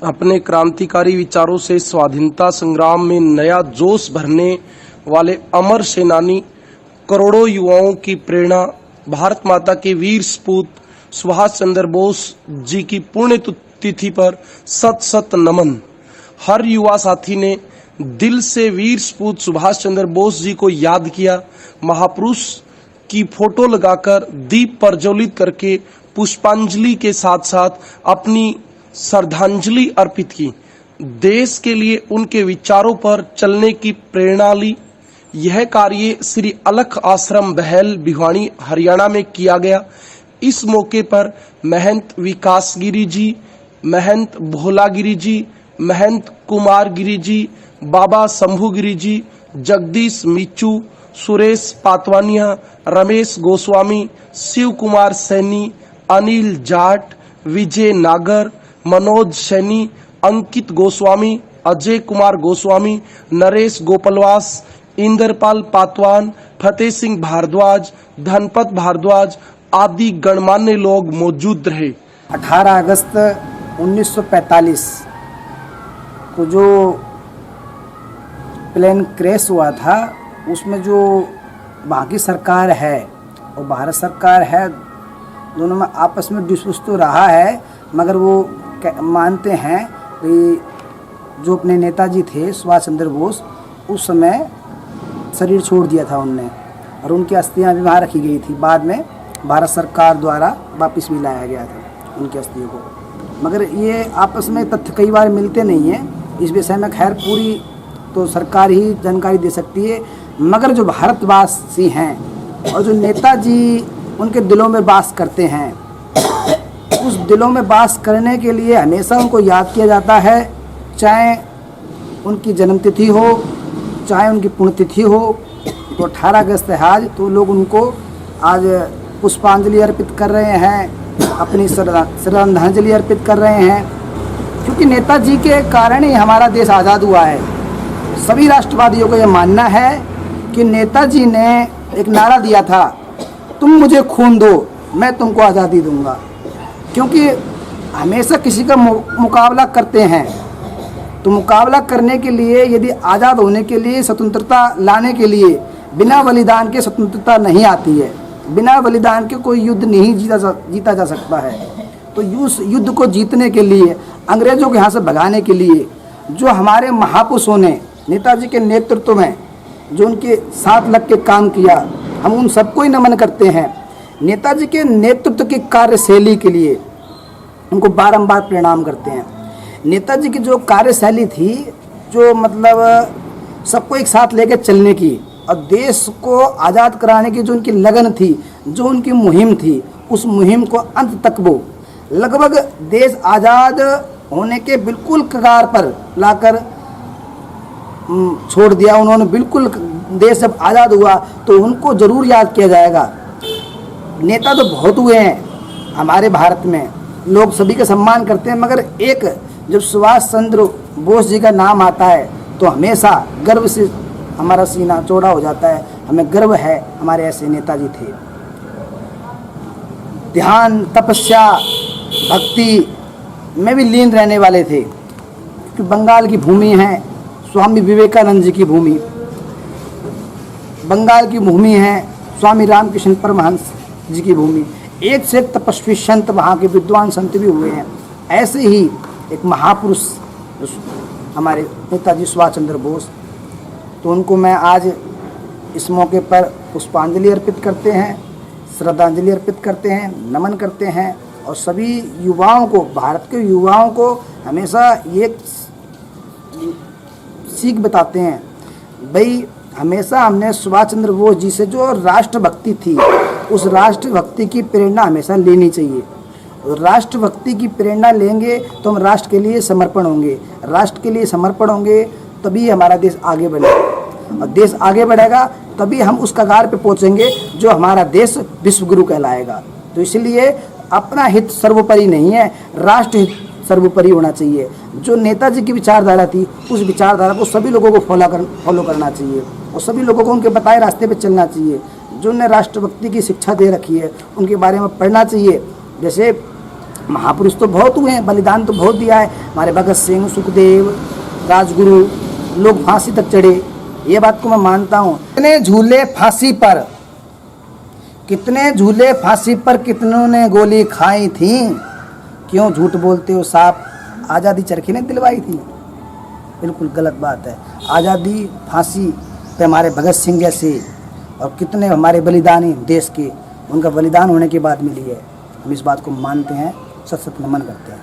अपने क्रांतिकारी विचारों से स्वाधीनता संग्राम में नया जोश भरने वाले अमर सेनानी, करोड़ों युवाओं की प्रेरणा, भारत माता के वीर सपूत सुभाष चंद्र बोस जी की पुण्य तिथि पर सत सत नमन। हर युवा साथी ने दिल से वीर सपूत सुभाष चंद्र बोस जी को याद किया। महापुरुष की फोटो लगाकर दीप प्रज्वलित करके पुष्पांजलि के साथ साथ अपनी श्रद्धांजलि अर्पित की। देश के लिए उनके विचारों पर चलने की प्रेरणा ली। यह कार्य श्री अलख आश्रम बहल भिवानी हरियाणा में किया गया। इस मौके पर महंत विकास गिरी जी, महंत भोलागिरी जी, महंत कुमार गिरी जी, बाबा शंभू गिरी जी, जगदीश मिच्चू, सुरेश पातवानिया, रमेश गोस्वामी, शिव कुमार सैनी, अनिल जाट, विजय नागर, मनोज सैनी, अंकित गोस्वामी, अजय कुमार गोस्वामी, नरेश गोपालवास, इंद्रपाल पातवान, फतेह सिंह भारद्वाज, धनपत भारद्वाज आदि गणमान्य लोग मौजूद रहे। 18 अगस्त 1945 को जो प्लेन क्रैश हुआ था, उसमें जो वहाँ की सरकार है और भारत सरकार है, दोनों में आपस में डिस्प्यूट तो रहा है, मगर वो मानते हैं कि जो अपने नेताजी थे सुभाष चंद्र बोस, उस समय शरीर छोड़ दिया था उनने और उनकी अस्थियां भी वहाँ रखी गई थी। बाद में भारत सरकार द्वारा वापस भी लाया गया था उनकी अस्थियों को। मगर ये आपस में तथ्य कई बार मिलते नहीं हैं। इस विषय में खैर पूरी तो सरकार ही जानकारी दे सकती है, मगर जो भारतवासी हैं और जो नेताजी उनके दिलों में वास करते हैं, उस दिलों में वास करने के लिए हमेशा उनको याद किया जाता है। चाहे उनकी जन्मतिथि हो, चाहे उनकी पुण्यतिथि हो। तो 18 अगस्त है आज, तो लोग उनको आज पुष्पांजलि अर्पित कर रहे हैं, अपनी श्रद्धांजलि अर्पित कर रहे हैं, क्योंकि नेताजी के कारण ही हमारा देश आज़ाद हुआ है। सभी राष्ट्रवादियों को यह मानना है कि नेताजी ने एक नारा दिया था, तुम मुझे खून दो, मैं तुमको आज़ादी दूंगा। क्योंकि हमेशा किसी का मुकाबला करते हैं, तो मुकाबला करने के लिए, यदि आज़ाद होने के लिए, स्वतंत्रता लाने के लिए बिना बलिदान के स्वतंत्रता नहीं आती है। बिना बलिदान के कोई युद्ध नहीं जीता जा सकता है। तो उस युद्ध को जीतने के लिए, अंग्रेज़ों के यहाँ से भगाने के लिए जो हमारे महापुरुषों ने नेताजी के नेतृत्व में जो उनके साथ लग के काम किया, हम उन सबको ही नमन करते हैं। नेताजी के नेतृत्व की कार्यशैली के लिए उनको बारंबार प्रणाम करते हैं। नेताजी की जो कार्यशैली थी, जो मतलब सबको एक साथ लेकर चलने की और देश को आज़ाद कराने की जो उनकी लगन थी, जो उनकी मुहिम थी, उस मुहिम को अंत तक वो लगभग देश आज़ाद होने के बिल्कुल कगार पर लाकर छोड़ दिया उन्होंने। बिल्कुल देश जब आज़ाद हुआ तो उनको ज़रूर याद किया जाएगा। नेता तो बहुत हुए हैं हमारे भारत में, लोग सभी का सम्मान करते हैं, मगर एक जब सुभाष चंद्र बोस जी का नाम आता है तो हमेशा गर्व से हमारा सीना चौड़ा हो जाता है। हमें गर्व है, हमारे ऐसे नेताजी थे। ध्यान, तपस्या, भक्ति में भी लीन रहने वाले थे, क्योंकि बंगाल की भूमि है स्वामी विवेकानंद जी की भूमि, बंगाल की भूमि है स्वामी रामकृष्ण परमहंस जी की भूमि। एक से एक तपस्वी संत, वहाँ के विद्वान संत भी हुए हैं। ऐसे ही एक महापुरुष हमारे नेताजी सुभाष चंद्र बोस, तो उनको मैं आज इस मौके पर पुष्पांजलि अर्पित करते हैं, श्रद्धांजलि अर्पित करते हैं, नमन करते हैं। और सभी युवाओं को, भारत के युवाओं को हमेशा ये सीख बताते हैं, भाई हमेशा हमने सुभाष चंद्र बोस जी से जो राष्ट्रभक्ति थी, उस राष्ट्रभक्ति की प्रेरणा हमेशा लेनी चाहिए। राष्ट्रभक्ति की प्रेरणा लेंगे तो हम राष्ट्र के लिए समर्पण होंगे। राष्ट्र के लिए समर्पण होंगे तभी हमारा देश आगे बढ़ेगा, और देश आगे बढ़ेगा तभी हम उस कगार पे पहुंचेंगे जो हमारा देश विश्वगुरु कहलाएगा। तो इसलिए अपना हित सर्वोपरि नहीं है, राष्ट्र हित सर्वोपरि होना चाहिए। जो नेताजी की विचारधारा थी, उस विचारधारा को सभी लोगों को फॉलो करना चाहिए और सभी लोगों को उनके बताए रास्ते पे चलना चाहिए। जो उन्हें राष्ट्रभक्ति की शिक्षा दे रखी है, उनके बारे में पढ़ना चाहिए। जैसे महापुरुष तो बहुत हुए हैं, बलिदान तो बहुत दिया है। हमारे भगत सिंह, सुखदेव, राजगुरु, लोग फांसी तक चढ़े, ये बात को मैं मानता हूँ। कितने झूले फांसी पर, कितने झूले फांसी पर, कितनों ने गोली खाई थी, क्यों झूठ बोलते हो साहब? आज़ादी चरखी ने दिलवाई थी, बिल्कुल गलत बात है। आज़ादी फांसी पे हमारे भगत सिंह जैसे और कितने हमारे बलिदानी देश के, उनका बलिदान होने के बाद मिली है। हम इस बात को मानते हैं, सत सत नमन करते हैं।